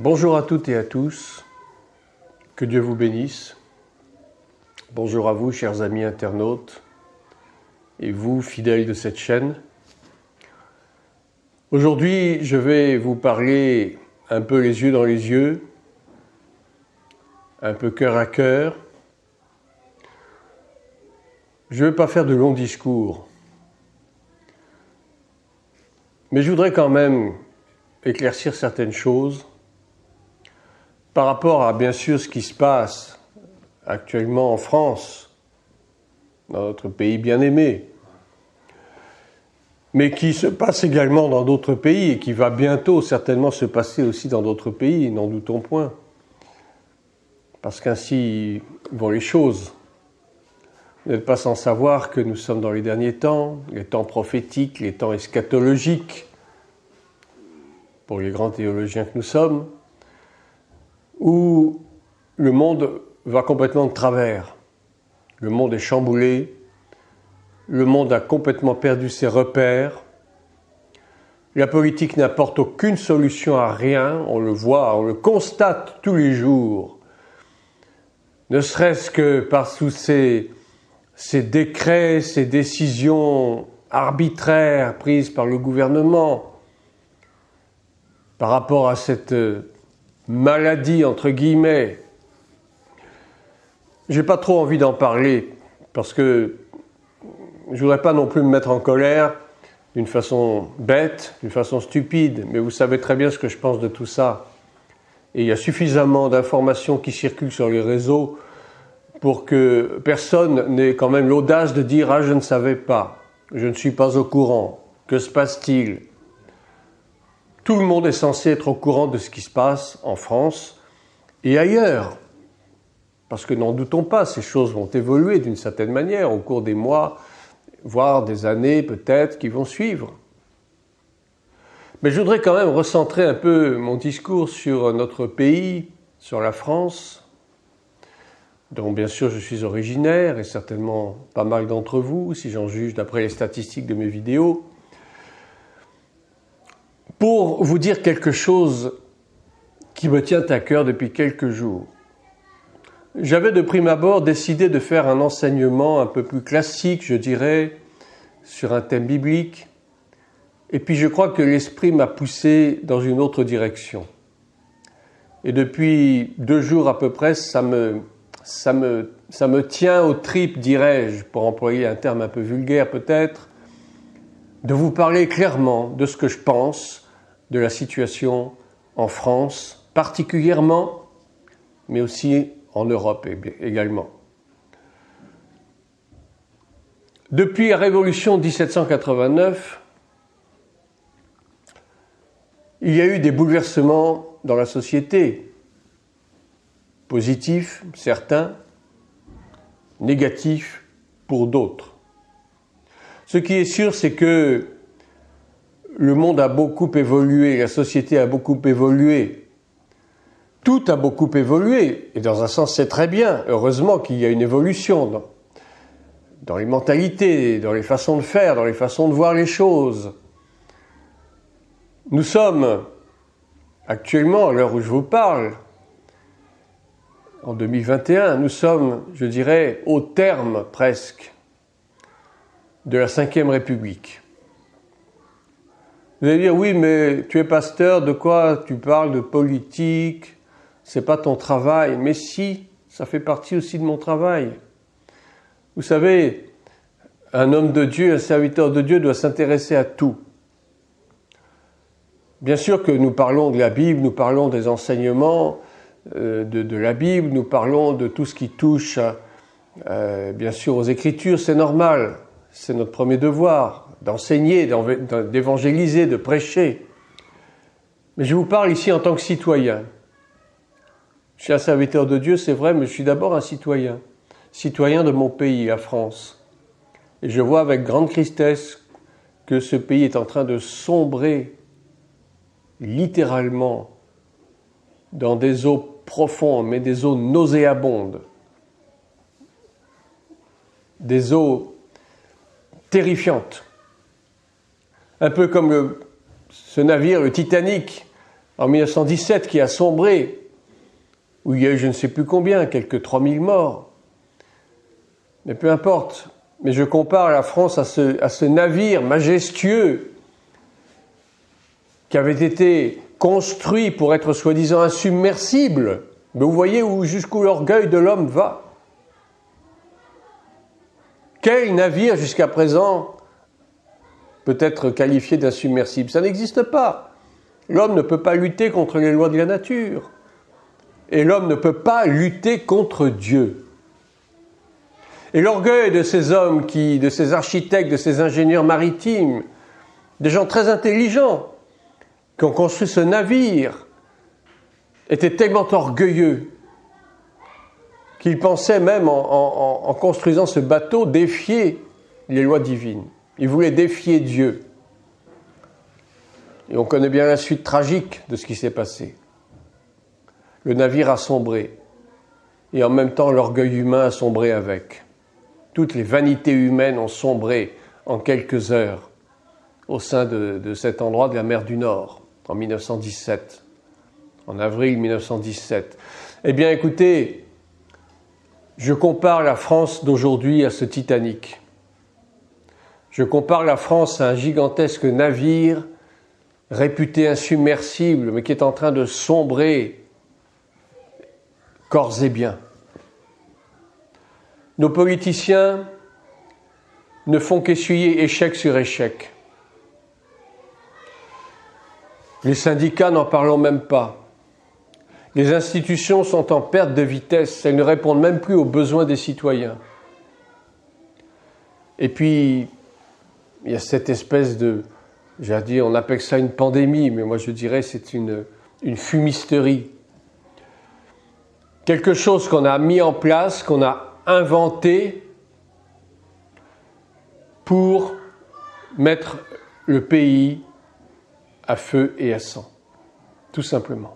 Bonjour à toutes et à tous, que Dieu vous bénisse. Bonjour à vous, chers amis internautes, et vous, fidèles de cette chaîne. Aujourd'hui, je vais vous parler un peu les yeux dans les yeux, un peu cœur à cœur. Je ne vais pas faire de longs discours, mais je voudrais quand même éclaircir certaines choses par rapport à, bien sûr, ce qui se passe actuellement en France, dans notre pays bien-aimé, mais qui se passe également dans d'autres pays et qui va bientôt certainement se passer aussi dans d'autres pays, n'en doutons point. Parce qu'ainsi vont les choses. Vous n'êtes pas sans savoir que nous sommes dans les derniers temps, les temps prophétiques, les temps eschatologiques, pour les grands théologiens que nous sommes, où le monde va complètement de travers. Le monde est chamboulé, le monde a complètement perdu ses repères, la politique n'apporte aucune solution à rien, on le voit, on le constate tous les jours, ne serait-ce que par tous ces décrets, ces décisions arbitraires prises par le gouvernement par rapport à cette maladie, entre guillemets. J'ai pas trop envie d'en parler parce que je voudrais pas non plus me mettre en colère d'une façon bête, d'une façon stupide, mais vous savez très bien ce que je pense de tout ça. Et il y a suffisamment d'informations qui circulent sur les réseaux pour que personne n'ait quand même l'audace de dire « Ah, je ne savais pas, je ne suis pas au courant, que se passe-t-il ?» Tout le monde est censé être au courant de ce qui se passe en France et ailleurs. Parce que n'en doutons pas, ces choses vont évoluer d'une certaine manière au cours des mois, voire des années peut-être qui vont suivre. Mais je voudrais quand même recentrer un peu mon discours sur notre pays, sur la France, dont bien sûr je suis originaire et certainement pas mal d'entre vous, si j'en juge d'après les statistiques de mes vidéos, pour vous dire quelque chose qui me tient à cœur depuis quelques jours. J'avais de prime abord décidé de faire un enseignement un peu plus classique, je dirais, sur un thème biblique, et puis je crois que l'Esprit m'a poussé dans une autre direction. Et depuis 2 jours à peu près, ça me tient aux tripes, dirais-je, pour employer un terme un peu vulgaire peut-être, de vous parler clairement de ce que je pense de la situation en France, particulièrement, mais aussi en Europe également. Depuis la Révolution de 1789, il y a eu des bouleversements dans la société, positifs, certains, négatifs pour d'autres. Ce qui est sûr, c'est que le monde a beaucoup évolué, la société a beaucoup évolué. Tout a beaucoup évolué, et dans un sens c'est très bien, heureusement qu'il y a une évolution dans les mentalités, dans les façons de faire, dans les façons de voir les choses. Nous sommes actuellement, à l'heure où je vous parle, en 2021, nous sommes, je dirais, au terme presque de la Ve République. Vous allez dire, oui, mais tu es pasteur, de quoi tu parles de politique? C'est pas ton travail. Mais si, ça fait partie aussi de mon travail. Vous savez, un homme de Dieu, un serviteur de Dieu doit s'intéresser à tout. Bien sûr que nous parlons de la Bible, nous parlons des enseignements de la Bible, nous parlons de tout ce qui touche, bien sûr, aux Écritures, c'est normal. C'est notre premier devoir, d'enseigner, d'évangéliser, de prêcher. Mais je vous parle ici en tant que citoyen. Je suis un serviteur de Dieu, c'est vrai, mais je suis d'abord un citoyen. Citoyen de mon pays, la France. Et je vois avec grande tristesse que ce pays est en train de sombrer littéralement dans des eaux profondes, mais des eaux nauséabondes. Des eaux terrifiantes. Un peu comme ce navire, le Titanic, en 1917 qui a sombré, où il y a eu je ne sais plus combien, quelques 3000 morts. Mais peu importe. Mais je compare la France à ce navire majestueux qui avait été construit pour être soi-disant insubmersible. Mais vous voyez jusqu'où l'orgueil de l'homme va. Quel navire jusqu'à présent peut être qualifié d'insubmersible? Ça n'existe pas. L'homme ne peut pas lutter contre les lois de la nature. Et l'homme ne peut pas lutter contre Dieu. Et l'orgueil de ces hommes, de ces architectes, de ces ingénieurs maritimes, des gens très intelligents qui ont construit ce navire, était tellement orgueilleux qu'ils pensaient même, en construisant ce bateau, défier les lois divines. Ils voulaient défier Dieu. Et on connaît bien la suite tragique de ce qui s'est passé. Le navire a sombré. Et en même temps, l'orgueil humain a sombré avec. Toutes les vanités humaines ont sombré en quelques heures au sein de cet endroit de la mer du Nord, en 1917, en avril 1917. Eh bien, écoutez, je compare la France d'aujourd'hui à ce Titanic. Je compare la France à un gigantesque navire réputé insubmersible, mais qui est en train de sombrer corps et biens. Nos politiciens ne font qu'essuyer échec sur échec. Les syndicats, n'en parlons même pas. Les institutions sont en perte de vitesse, elles ne répondent même plus aux besoins des citoyens. Et puis, il y a cette espèce de, j'allais dire, on appelle ça une pandémie, mais moi je dirais c'est une fumisterie. Quelque chose qu'on a mis en place, qu'on a inventé pour mettre le pays à feu et à sang. Tout simplement.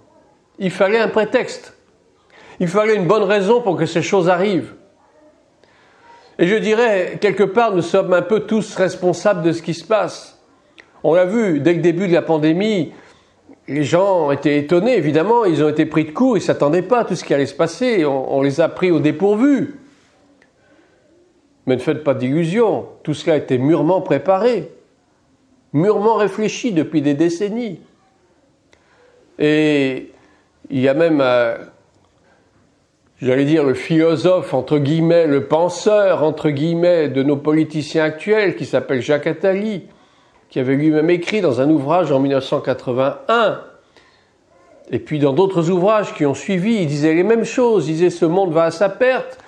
Il fallait un prétexte. Il fallait une bonne raison pour que ces choses arrivent. Et je dirais, quelque part, nous sommes un peu tous responsables de ce qui se passe. On l'a vu, dès le début de la pandémie, les gens étaient étonnés, évidemment, ils ont été pris de court, ils ne s'attendaient pas à tout ce qui allait se passer, on les a pris au dépourvu. Mais ne faites pas d'illusions, tout cela était mûrement préparé, mûrement réfléchi depuis des décennies. Et il y a même, j'allais dire, le philosophe, entre guillemets, le penseur, entre guillemets, de nos politiciens actuels, qui s'appelle Jacques Attali, qui avait lui-même écrit dans un ouvrage en 1981, et puis dans d'autres ouvrages qui ont suivi, il disait les mêmes choses, il disait ce monde va à sa perte,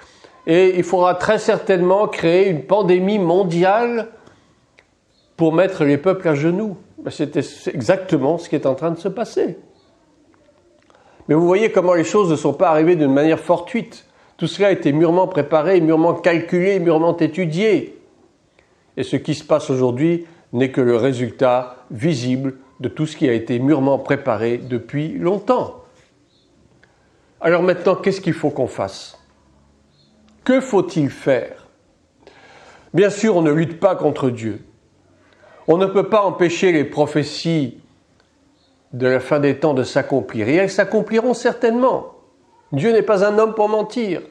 et il faudra très certainement créer une pandémie mondiale pour mettre les peuples à genoux. C'était exactement ce qui est en train de se passer. Mais vous voyez comment les choses ne sont pas arrivées d'une manière fortuite. Tout cela a été mûrement préparé, mûrement calculé, mûrement étudié. Et ce qui se passe aujourd'hui n'est que le résultat visible de tout ce qui a été mûrement préparé depuis longtemps. Alors maintenant, qu'est-ce qu'il faut qu'on fasse ? Que faut-il faire ? Bien sûr, on ne lutte pas contre Dieu. On ne peut pas empêcher les prophéties de la fin des temps de s'accomplir. Et elles s'accompliront certainement. Dieu n'est pas un homme pour mentir.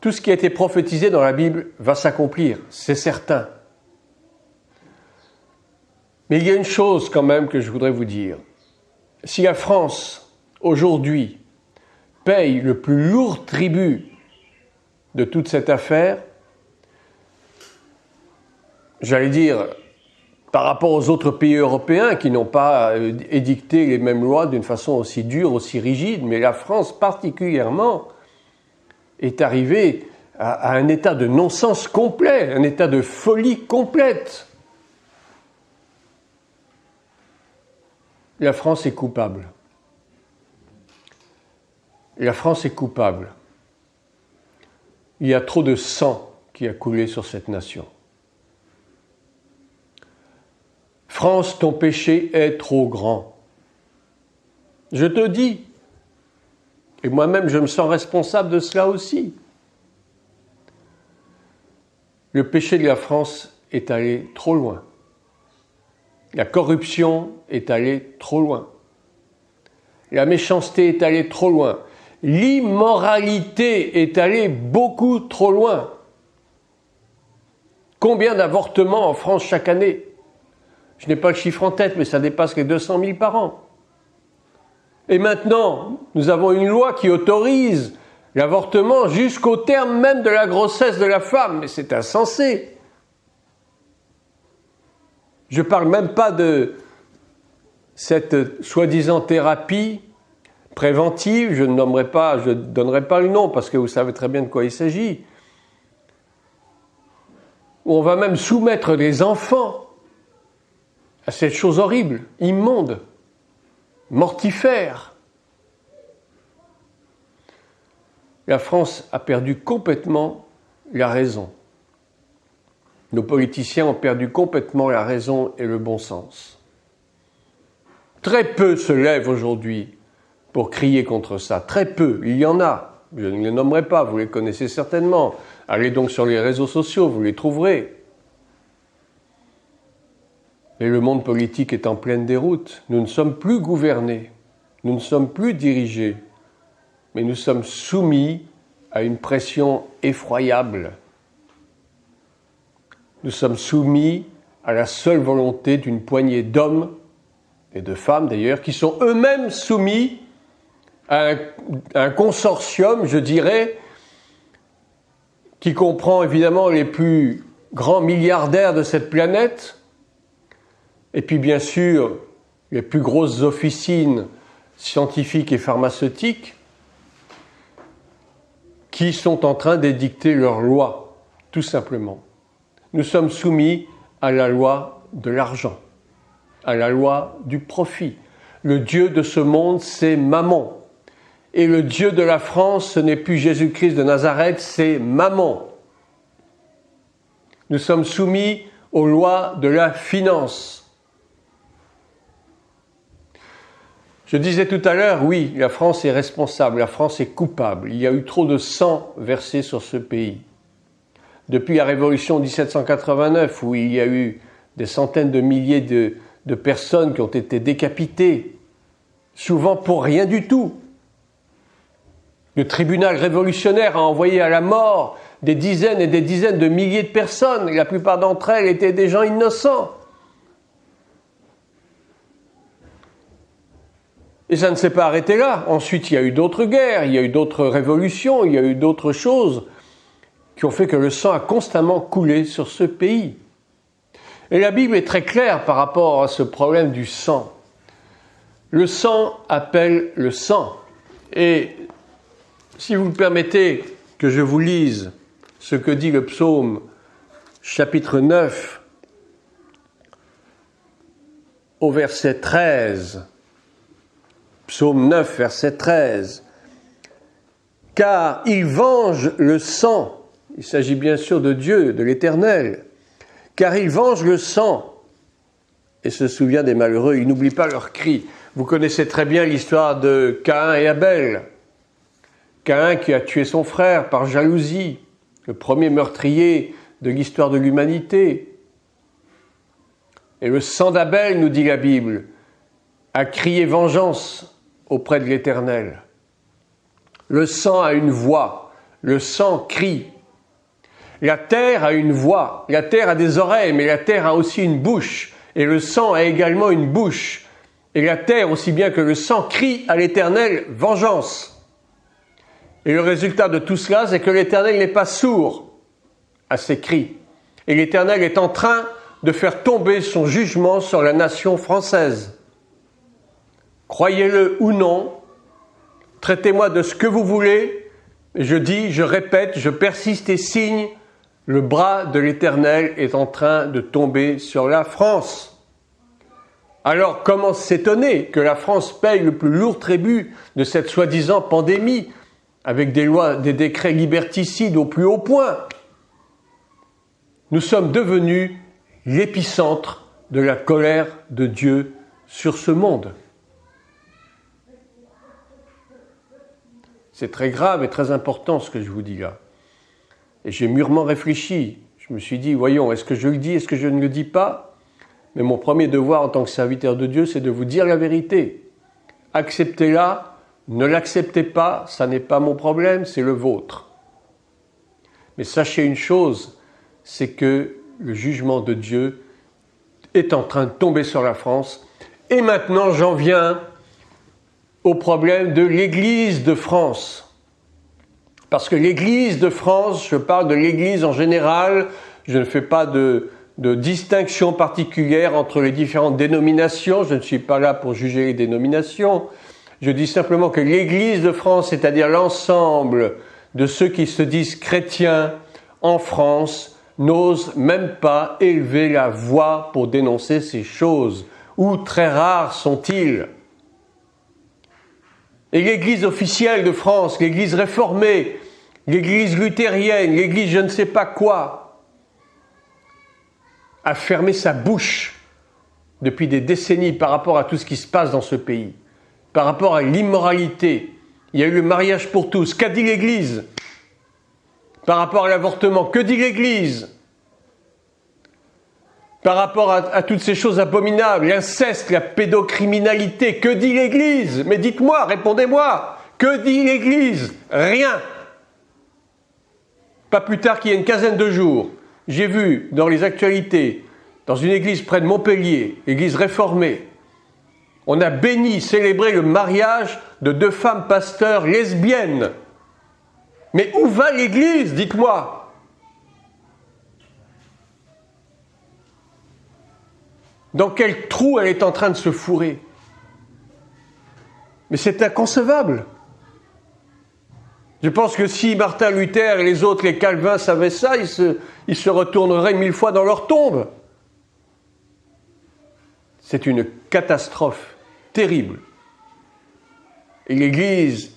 Tout ce qui a été prophétisé dans la Bible va s'accomplir, c'est certain. Mais il y a une chose quand même que je voudrais vous dire. Si la France, aujourd'hui, paye le plus lourd tribut de toute cette affaire, j'allais dire, par rapport aux autres pays européens qui n'ont pas édicté les mêmes lois d'une façon aussi dure, aussi rigide, mais la France particulièrement est arrivée à un état de non-sens complet, un état de folie complète. La France est coupable. La France est coupable. Il y a trop de sang qui a coulé sur cette nation. France, ton péché est trop grand. Je te dis, et moi-même je me sens responsable de cela aussi. Le péché de la France est allé trop loin. La corruption est allée trop loin. La méchanceté est allée trop loin. L'immoralité est allée beaucoup trop loin. Combien d'avortements en France chaque année? Je n'ai pas le chiffre en tête, mais ça dépasse les 200 000 par an. Et maintenant, nous avons une loi qui autorise l'avortement jusqu'au terme même de la grossesse de la femme. Mais c'est insensé. Je ne parle même pas de cette soi-disant thérapie préventive. Je ne donnerai pas le nom parce que vous savez très bien de quoi il s'agit. On va même soumettre des enfants à cette chose horrible, immonde, mortifère. La France a perdu complètement la raison. Nos politiciens ont perdu complètement la raison et le bon sens. Très peu se lèvent aujourd'hui pour crier contre ça. Très peu, il y en a. Je ne les nommerai pas, vous les connaissez certainement. Allez donc sur les réseaux sociaux, vous les trouverez. Et le monde politique est en pleine déroute. Nous ne sommes plus gouvernés, nous ne sommes plus dirigés, mais nous sommes soumis à une pression effroyable. Nous sommes soumis à la seule volonté d'une poignée d'hommes, et de femmes d'ailleurs, qui sont eux-mêmes soumis à un consortium, je dirais, qui comprend évidemment les plus grands milliardaires de cette planète, et puis bien sûr les plus grosses officines scientifiques et pharmaceutiques, qui sont en train d'édicter leurs lois, tout simplement. Nous sommes soumis à la loi de l'argent, à la loi du profit. Le Dieu de ce monde, c'est Mammon. Et le Dieu de la France, ce n'est plus Jésus-Christ de Nazareth, c'est Mammon. Nous sommes soumis aux lois de la finance. Je disais tout à l'heure, oui, la France est responsable, la France est coupable. Il y a eu trop de sang versé sur ce pays. Depuis la Révolution 1789, où il y a eu des centaines de milliers de personnes qui ont été décapitées, souvent pour rien du tout. Le tribunal révolutionnaire a envoyé à la mort des dizaines et des dizaines de milliers de personnes, et la plupart d'entre elles étaient des gens innocents. Et ça ne s'est pas arrêté là. Ensuite, il y a eu d'autres guerres, il y a eu d'autres révolutions, il y a eu d'autres choses qui ont fait que le sang a constamment coulé sur ce pays. Et la Bible est très claire par rapport à ce problème du sang. Le sang appelle le sang. Et si vous me permettez que je vous lise ce que dit le psaume chapitre 9 au verset 13. Psaume 9, verset 13. « Car il venge le sang », il s'agit bien sûr de Dieu, de l'Éternel, « car il venge le sang et se souvient des malheureux, il n'oublie pas leurs cris. » Vous connaissez très bien l'histoire de Caïn et Abel. Caïn qui a tué son frère par jalousie, le premier meurtrier de l'histoire de l'humanité. Et le sang d'Abel, nous dit la Bible, a crié vengeance auprès de l'Éternel. Le sang a une voix, le sang crie. La terre a une voix, la terre a des oreilles, mais la terre a aussi une bouche, et le sang a également une bouche. Et la terre, aussi bien que le sang, crie à l'Éternel vengeance. Et le résultat de tout cela, c'est que l'Éternel n'est pas sourd à ces cris. Et l'Éternel est en train de faire tomber son jugement sur la nation française. Croyez-le ou non, traitez-moi de ce que vous voulez, et je dis, je répète, je persiste et signe, le bras de l'Éternel est en train de tomber sur la France. Alors comment s'étonner que la France paye le plus lourd tribut de cette soi-disant pandémie, avec des lois, des décrets liberticides au plus haut point? Nous sommes devenus l'épicentre de la colère de Dieu sur ce monde. C'est très grave et très important ce que je vous dis là. Et j'ai mûrement réfléchi. Je me suis dit, voyons, est-ce que je le dis, est-ce que je ne le dis pas? Mais mon premier devoir en tant que serviteur de Dieu, c'est de vous dire la vérité. Acceptez-la, ne l'acceptez pas, ça n'est pas mon problème, c'est le vôtre. Mais sachez une chose, c'est que le jugement de Dieu est en train de tomber sur la France. Et maintenant, j'en viens au problème de l'Église de France. Parce que l'Église de France, je parle de l'Église en général, je ne fais pas de distinction particulière entre les différentes dénominations, je ne suis pas là pour juger les dénominations, je dis simplement que l'Église de France, c'est-à-dire l'ensemble de ceux qui se disent chrétiens en France, n'osent même pas élever la voix pour dénoncer ces choses, ou très rares sont-ils. Et l'Église officielle de France, l'Église réformée, l'Église luthérienne, l'Église je ne sais pas quoi, a fermé sa bouche depuis des décennies par rapport à tout ce qui se passe dans ce pays, par rapport à l'immoralité. Il y a eu le mariage pour tous. Qu'a dit l'Église par rapport à l'avortement? Que dit l'Église par rapport à toutes ces choses abominables, l'inceste, la pédocriminalité? Que dit l'Église? Mais dites-moi, répondez-moi, que dit l'Église? Rien. Pas plus tard qu'il y a une quinzaine de jours, j'ai vu dans les actualités, dans une église près de Montpellier, église réformée, on a béni, célébré le mariage de 2 femmes pasteurs lesbiennes. Mais où va l'église, dites-moi? Dans quel trou elle est en train de se fourrer? Mais c'est inconcevable. Je pense que si Martin Luther et les autres, les Calvins, savaient ça, ils se retourneraient 1000 fois dans leur tombe. C'est une catastrophe terrible. Et l'Église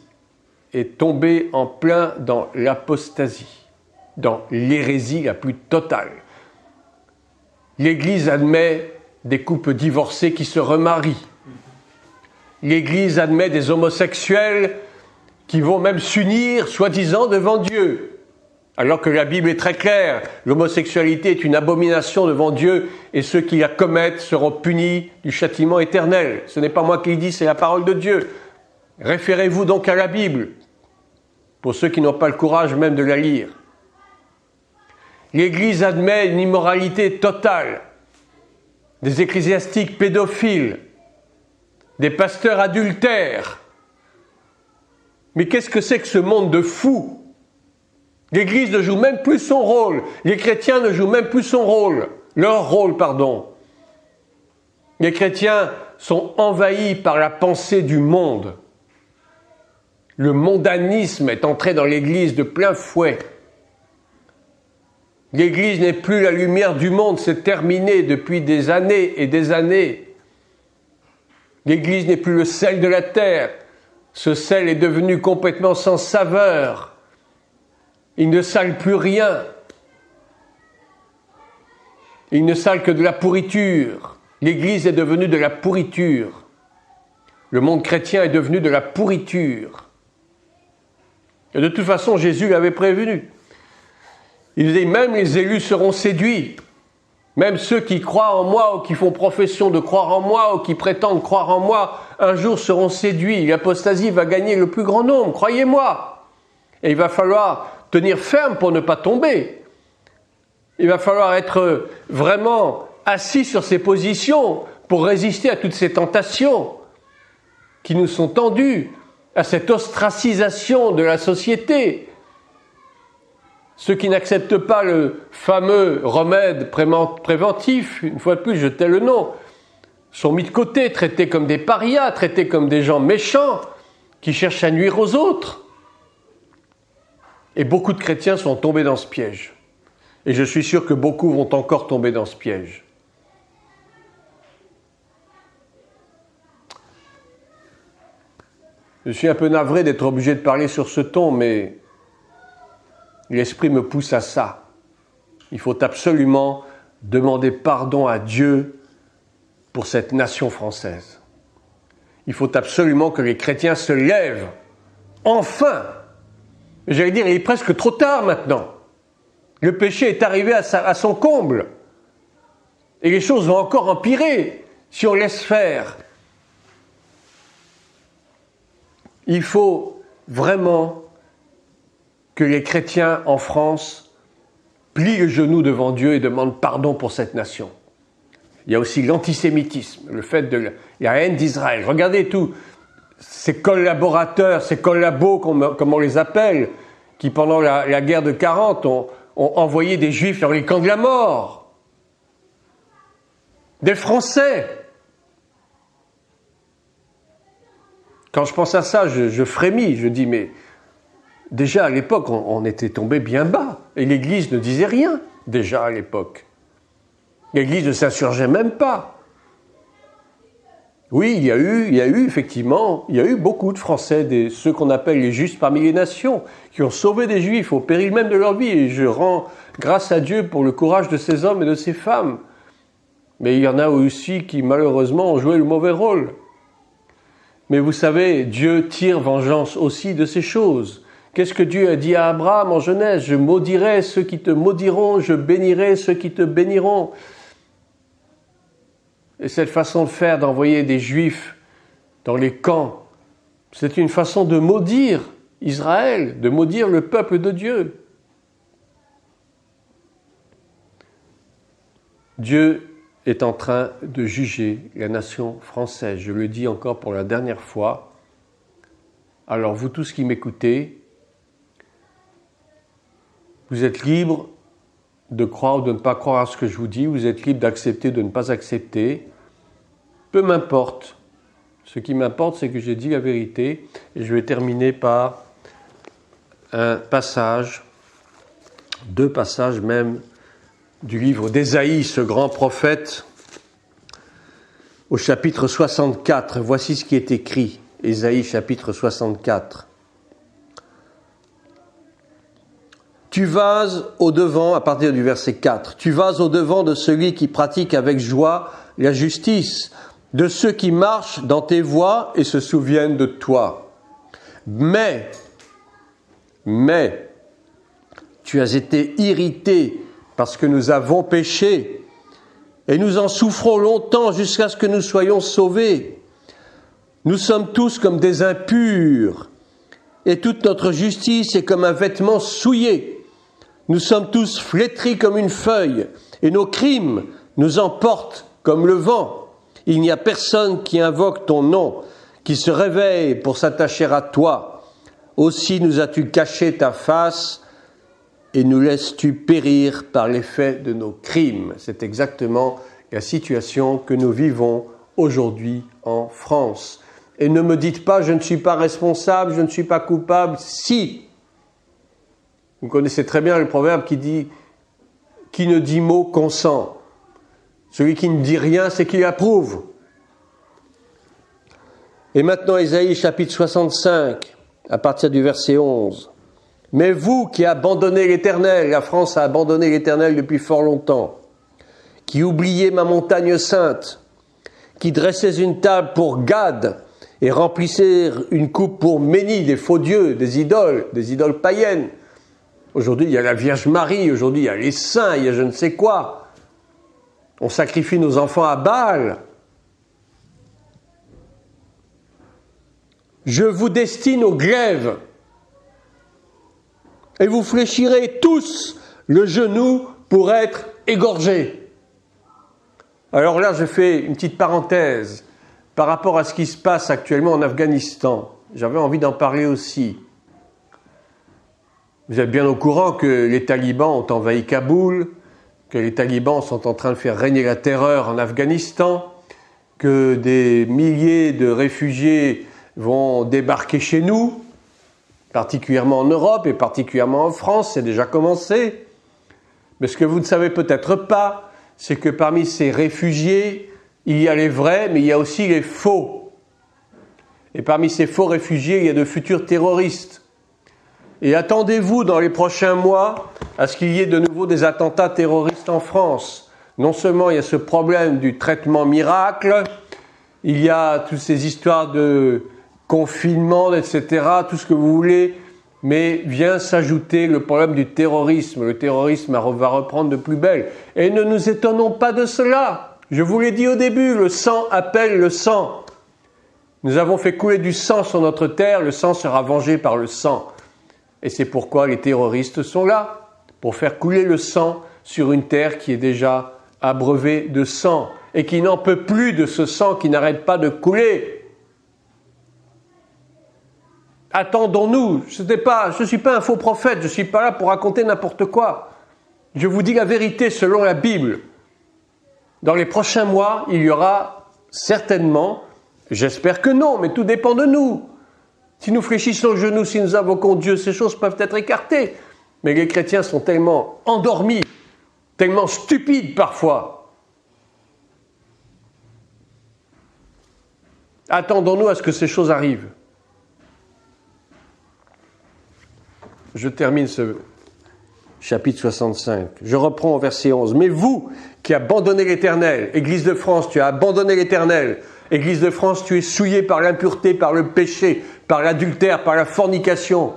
est tombée en plein dans l'apostasie, dans l'hérésie la plus totale. L'Église admet des couples divorcés qui se remarient. L'Église admet des homosexuels qui vont même s'unir, soi-disant, devant Dieu. Alors que la Bible est très claire, l'homosexualité est une abomination devant Dieu et ceux qui la commettent seront punis du châtiment éternel. Ce n'est pas moi qui le dis, c'est la parole de Dieu. Référez-vous donc à la Bible, pour ceux qui n'ont pas le courage même de la lire. L'Église admet une immoralité totale, des ecclésiastiques pédophiles, des pasteurs adultères. Mais qu'est-ce que c'est que ce monde de fous? L'Église ne joue même plus son rôle. Les chrétiens ne jouent même plus leur rôle. Les chrétiens sont envahis par la pensée du monde. Le mondanisme est entré dans l'Église de plein fouet. L'Église n'est plus la lumière du monde, c'est terminé depuis des années et des années. L'Église n'est plus le sel de la terre. Ce sel est devenu complètement sans saveur. Il ne sale plus rien. Il ne sale que de la pourriture. L'Église est devenue de la pourriture. Le monde chrétien est devenu de la pourriture. Et de toute façon, Jésus l'avait prévenu. Il disait, même les élus seront séduits. Même ceux qui croient en moi ou qui font profession de croire en moi ou qui prétendent croire en moi, un jour seront séduits. L'apostasie va gagner le plus grand nombre, croyez-moi. Et il va falloir tenir ferme pour ne pas tomber. Il va falloir être vraiment assis sur ses positions pour résister à toutes ces tentations qui nous sont tendues, à cette ostracisation de la société. Ceux qui n'acceptent pas le fameux remède préventif, une fois de plus, je tais le nom, sont mis de côté, traités comme des parias, traités comme des gens méchants qui cherchent à nuire aux autres. Et beaucoup de chrétiens sont tombés dans ce piège. Et je suis sûr que beaucoup vont encore tomber dans ce piège. Je suis un peu navré d'être obligé de parler sur ce ton, mais l'Esprit me pousse à ça. Il faut absolument demander pardon à Dieu pour cette nation française. Il faut absolument que les chrétiens se lèvent. Enfin! J'allais dire, il est presque trop tard maintenant. Le péché est arrivé à son comble. Et les choses vont encore empirer si on laisse faire. Il faut vraiment que les chrétiens en France plient le genou devant Dieu et demandent pardon pour cette nation. Il y a aussi l'antisémitisme, le fait de la haine d'Israël. Regardez tous ces collaborateurs, ces collabos, comme on les appelle, qui pendant la guerre de 40 ont envoyé des Juifs dans les camps de la mort. Des Français. Quand je pense à ça, je frémis, je dis, mais déjà à l'époque, on était tombé bien bas. Et l'Église ne disait rien, déjà à l'époque. L'Église ne s'insurgeait même pas. Oui, il y a eu effectivement, il y a eu beaucoup de Français, ceux qu'on appelle les justes parmi les nations, qui ont sauvé des Juifs au péril même de leur vie. Et je rends grâce à Dieu pour le courage de ces hommes et de ces femmes. Mais il y en a aussi qui, malheureusement, ont joué le mauvais rôle. Mais vous savez, Dieu tire vengeance aussi de ces choses. Qu'est-ce que Dieu a dit à Abraham en Genèse? Je maudirai ceux qui te maudiront, je bénirai ceux qui te béniront. Et cette façon de faire, d'envoyer des Juifs dans les camps, c'est une façon de maudire Israël, de maudire le peuple de Dieu. Dieu est en train de juger la nation française. Je le dis encore pour la dernière fois. Alors vous tous qui m'écoutez, vous êtes libres de croire ou de ne pas croire à ce que je vous dis, vous êtes libres d'accepter ou de ne pas accepter. Peu m'importe. Ce qui m'importe, c'est que j'ai dit la vérité. Et je vais terminer par un passage, 2 passages même, du livre d'Ésaïe, ce grand prophète, au chapitre 64. Voici ce qui est écrit, Ésaïe chapitre 64. Tu vas au-devant, à partir du verset 4, tu vas au-devant de celui qui pratique avec joie la justice, de ceux qui marchent dans tes voies et se souviennent de toi. Mais, tu as été irrité parce que nous avons péché, et nous en souffrons longtemps jusqu'à ce que nous soyons sauvés. Nous sommes tous comme des impurs, et toute notre justice est comme un vêtement souillé. Nous sommes tous flétris comme une feuille, et nos crimes nous emportent comme le vent. Il n'y a personne qui invoque ton nom, qui se réveille pour s'attacher à toi. Aussi nous as-tu caché ta face, et nous laisses-tu périr par l'effet de nos crimes. C'est exactement la situation que nous vivons aujourd'hui en France. Et ne me dites pas, je ne suis pas responsable, je ne suis pas coupable. Si, vous connaissez très bien le proverbe qui dit « Qui ne dit mot consent ». Celui qui ne dit rien, c'est qu'il approuve. Et maintenant, Ésaïe chapitre 65, à partir du verset 11. Mais vous qui abandonnez l'Éternel, la France a abandonné l'Éternel depuis fort longtemps, qui oubliez ma montagne sainte, qui dressez une table pour Gad et remplissez une coupe pour Méni, des faux dieux, des idoles païennes. Aujourd'hui, il y a la Vierge Marie, aujourd'hui, il y a les saints, il y a je ne sais quoi. On sacrifie nos enfants à Baal. Je vous destine au glaive. Et vous fléchirez tous le genou pour être égorgés. Alors là, je fais une petite parenthèse par rapport à ce qui se passe actuellement en Afghanistan. J'avais envie d'en parler aussi. Vous êtes bien au courant que les talibans ont envahi Kaboul, que les talibans sont en train de faire régner la terreur en Afghanistan, que des milliers de réfugiés vont débarquer chez nous, particulièrement en Europe et particulièrement en France, c'est déjà commencé. Mais ce que vous ne savez peut-être pas, c'est que parmi ces réfugiés, il y a les vrais, mais il y a aussi les faux. Et parmi ces faux réfugiés, il y a de futurs terroristes. Et attendez-vous dans les prochains mois à ce qu'il y ait de nouveau des attentats terroristes en France. Non seulement il y a ce problème du traitement miracle, il y a toutes ces histoires de confinement, etc., tout ce que vous voulez, mais vient s'ajouter le problème du terrorisme. Le terrorisme va reprendre de plus belle. Et ne nous étonnons pas de cela. Je vous l'ai dit au début, le sang appelle le sang. Nous avons fait couler du sang sur notre terre, le sang sera vengé par le sang. Et c'est pourquoi les terroristes sont là, pour faire couler le sang sur une terre qui est déjà abreuvée de sang et qui n'en peut plus de ce sang qui n'arrête pas de couler. Attendons-nous, je ne suis pas un faux prophète, je ne suis pas là pour raconter n'importe quoi. Je vous dis la vérité selon la Bible. Dans les prochains mois, il y aura certainement, j'espère que non, mais tout dépend de nous. Si nous fléchissons le genou, si nous invoquons Dieu, ces choses peuvent être écartées. Mais les chrétiens sont tellement endormis, tellement stupides parfois. Attendons-nous à ce que ces choses arrivent. Je termine ce chapitre 65. Je reprends au verset 11. « Mais vous qui abandonnez l'Éternel, Église de France, tu as abandonné l'Éternel. Église de France, tu es souillé par l'impureté, par le péché, par l'adultère, par la fornication.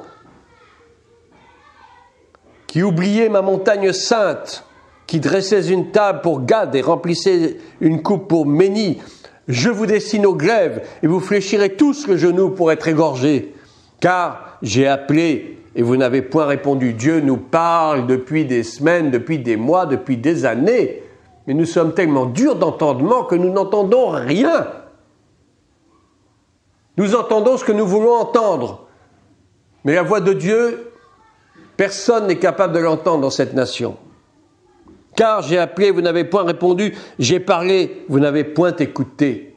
Qui oubliez ma montagne sainte, qui dressais une table pour Gad et remplissez une coupe pour Méni. Je vous destine au glaive et vous fléchirez tous le genou pour être égorgés. Car j'ai appelé et vous n'avez point répondu. » Dieu nous parle depuis des semaines, depuis des mois, depuis des années. Mais nous sommes tellement durs d'entendement que nous n'entendons rien. Nous entendons ce que nous voulons entendre. Mais la voix de Dieu, personne n'est capable de l'entendre dans cette nation. « Car j'ai appelé, vous n'avez point répondu. J'ai parlé, vous n'avez point écouté. »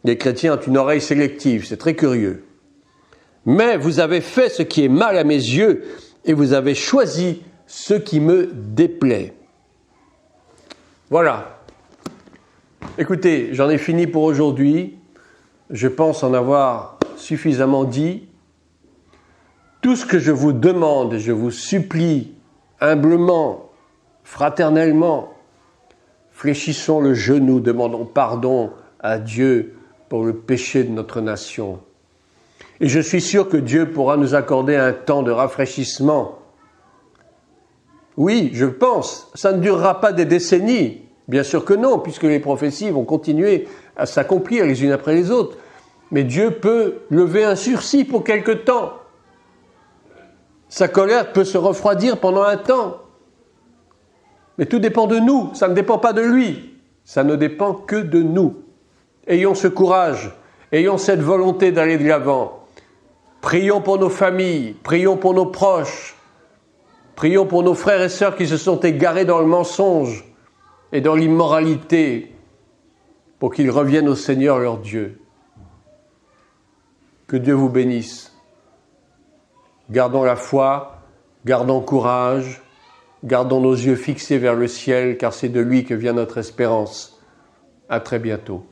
Les chrétiens ont une oreille sélective, c'est très curieux. « Mais vous avez fait ce qui est mal à mes yeux, et vous avez choisi ce qui me déplaît. » Voilà. Écoutez, j'en ai fini pour aujourd'hui. Je pense en avoir suffisamment dit. Tout ce que je vous demande, je vous supplie, humblement, fraternellement, fléchissons le genou, demandons pardon à Dieu pour le péché de notre nation. Et je suis sûr que Dieu pourra nous accorder un temps de rafraîchissement. Oui, je pense, ça ne durera pas des décennies. Bien sûr que non, puisque les prophéties vont continuer à s'accomplir les unes après les autres. Mais Dieu peut lever un sursis pour quelque temps. Sa colère peut se refroidir pendant un temps. Mais tout dépend de nous, ça ne dépend pas de lui. Ça ne dépend que de nous. Ayons ce courage, ayons cette volonté d'aller de l'avant. Prions pour nos familles, prions pour nos proches, prions pour nos frères et sœurs qui se sont égarés dans le mensonge et dans l'immoralité, pour qu'ils reviennent au Seigneur leur Dieu. Que Dieu vous bénisse. Gardons la foi, gardons courage, gardons nos yeux fixés vers le ciel, car c'est de lui que vient notre espérance. À très bientôt.